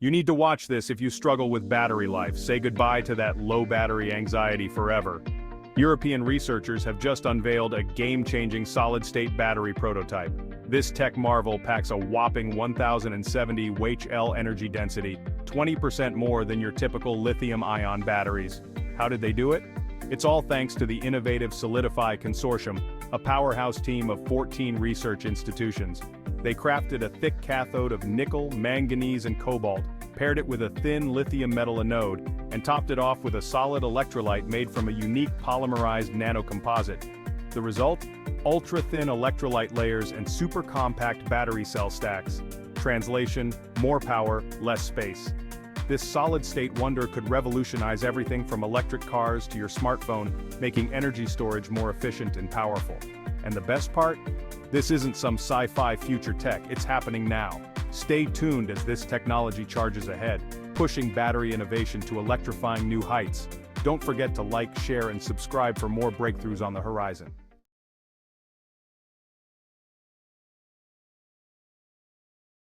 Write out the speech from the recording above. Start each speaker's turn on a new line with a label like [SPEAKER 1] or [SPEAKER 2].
[SPEAKER 1] You need to watch this if you struggle with battery life. Say goodbye to that low battery anxiety forever. European researchers have just unveiled a game-changing solid-state battery prototype. This tech marvel packs a whopping 1070 Wh energy density, 20% more than your typical lithium-ion batteries. How did they do it? It's all thanks to the innovative SOLiDIFY consortium, a powerhouse team of 14 research institutions. They crafted a thick cathode of nickel, manganese, and cobalt, paired it with a thin lithium-metal anode, and topped it off with a solid electrolyte made from a unique polymerized nanocomposite. The result? Ultra-thin electrolyte layers and super compact battery cell stacks. Translation: more power, less space. This solid-state wonder could revolutionize everything from electric cars to your smartphone, making energy storage more efficient and powerful. And the best part? This isn't some sci-fi future tech, it's happening now. Stay tuned as this technology charges ahead, pushing battery innovation to electrifying new heights. Don't forget to like, share, and subscribe for more breakthroughs on the horizon.